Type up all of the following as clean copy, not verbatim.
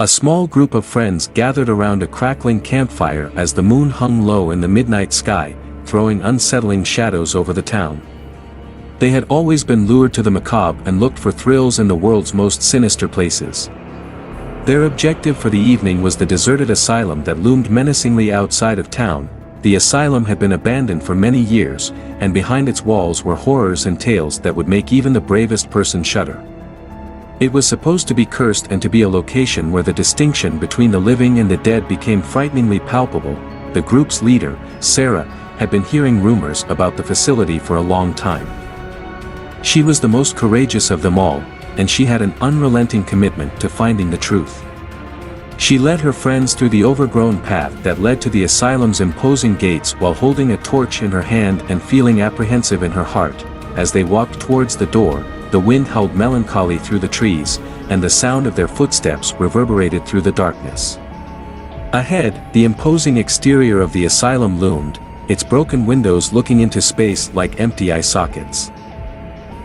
A small group of friends gathered around a crackling campfire as the moon hung low in the midnight sky, throwing unsettling shadows over the town. They had always been lured to the macabre and looked for thrills in the world's most sinister places. Their objective for the evening was the deserted asylum that loomed menacingly outside of town. The asylum had been abandoned for many years, and behind its walls were horrors and tales that would make even the bravest person shudder. It was supposed to be cursed and to be a location where the distinction between the living and the dead became frighteningly palpable. The group's leader, Sarah, had been hearing rumors about the facility for a long time. She was the most courageous of them all, and she had an unrelenting commitment to finding the truth. She led her friends through the overgrown path that led to the asylum's imposing gates while holding a torch in her hand and feeling apprehensive in her heart. As they walked towards the door, the wind howled melancholy through the trees, and the sound of their footsteps reverberated through the darkness. Ahead, the imposing exterior of the asylum loomed, its broken windows looking into space like empty eye sockets.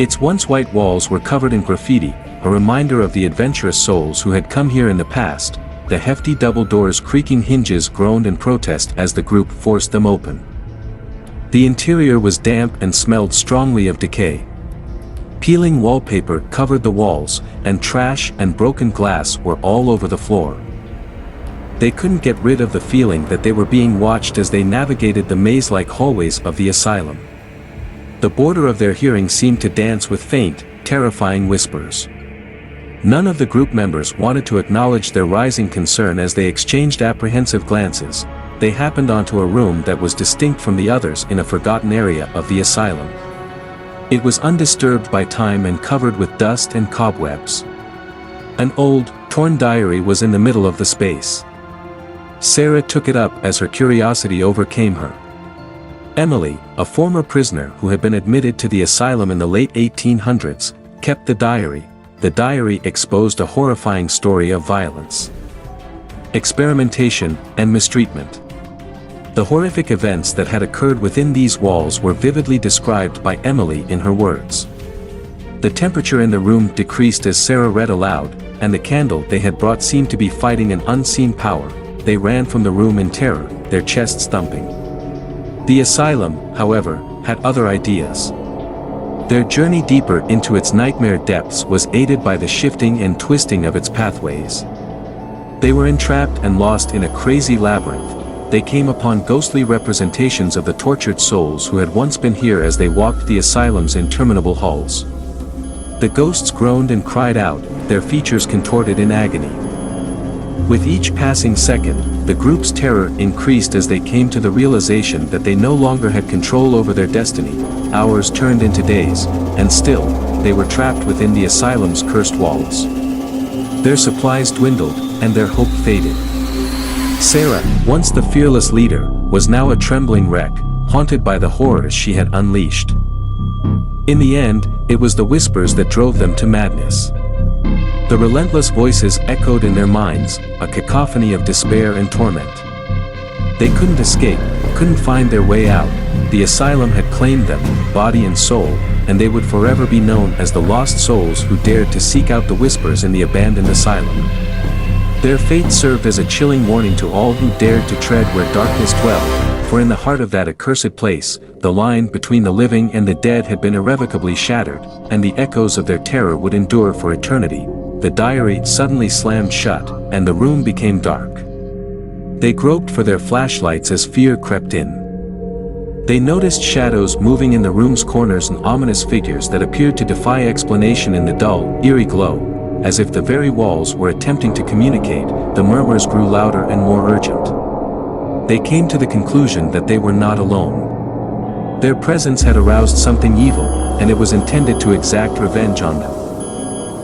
Its once white walls were covered in graffiti, a reminder of the adventurous souls who had come here in the past. The hefty double doors' creaking hinges groaned in protest as the group forced them open. The interior was damp and smelled strongly of decay. Peeling wallpaper covered the walls, and trash and broken glass were all over the floor. They couldn't get rid of the feeling that they were being watched as they navigated the maze-like hallways of the asylum. The border of their hearing seemed to dance with faint, terrifying whispers. None of the group members wanted to acknowledge their rising concern as they exchanged apprehensive glances. They happened onto a room that was distinct from the others in a forgotten area of the asylum. It was undisturbed by time and covered with dust and cobwebs. An old, torn diary was in the middle of the space. Sarah took it up as her curiosity overcame her. Emily, a former prisoner who had been admitted to the asylum in the late 1800s, kept the diary. The diary exposed a horrifying story of violence, experimentation, and mistreatment. The horrific events that had occurred within these walls were vividly described by Emily in her words. The temperature in the room decreased as Sarah read aloud, and the candle they had brought seemed to be fighting an unseen power. They ran from the room in terror, their chests thumping. The asylum, however, had other ideas. Their journey deeper into its nightmare depths was aided by the shifting and twisting of its pathways. They were entrapped and lost in a crazy labyrinth. They came upon ghostly representations of the tortured souls who had once been here as they walked the asylum's interminable halls. The ghosts groaned and cried out, their features contorted in agony. With each passing second, the group's terror increased as they came to the realization that they no longer had control over their destiny. Hours turned into days, and still, they were trapped within the asylum's cursed walls. Their supplies dwindled, and their hope faded. Sarah, once the fearless leader, was now a trembling wreck, haunted by the horrors she had unleashed. In the end, it was the whispers that drove them to madness. The relentless voices echoed in their minds, a cacophony of despair and torment. They couldn't escape, couldn't find their way out. The asylum had claimed them, body and soul, and they would forever be known as the lost souls who dared to seek out the whispers in the abandoned asylum. Their fate served as a chilling warning to all who dared to tread where darkness dwelled, for in the heart of that accursed place, the line between the living and the dead had been irrevocably shattered, and the echoes of their terror would endure for eternity. The diary suddenly slammed shut, and the room became dark. They groped for their flashlights as fear crept in. They noticed shadows moving in the room's corners and ominous figures that appeared to defy explanation in the dull, eerie glow. As if the very walls were attempting to communicate, the murmurs grew louder and more urgent. They came to the conclusion that they were not alone. Their presence had aroused something evil, and it was intended to exact revenge on them.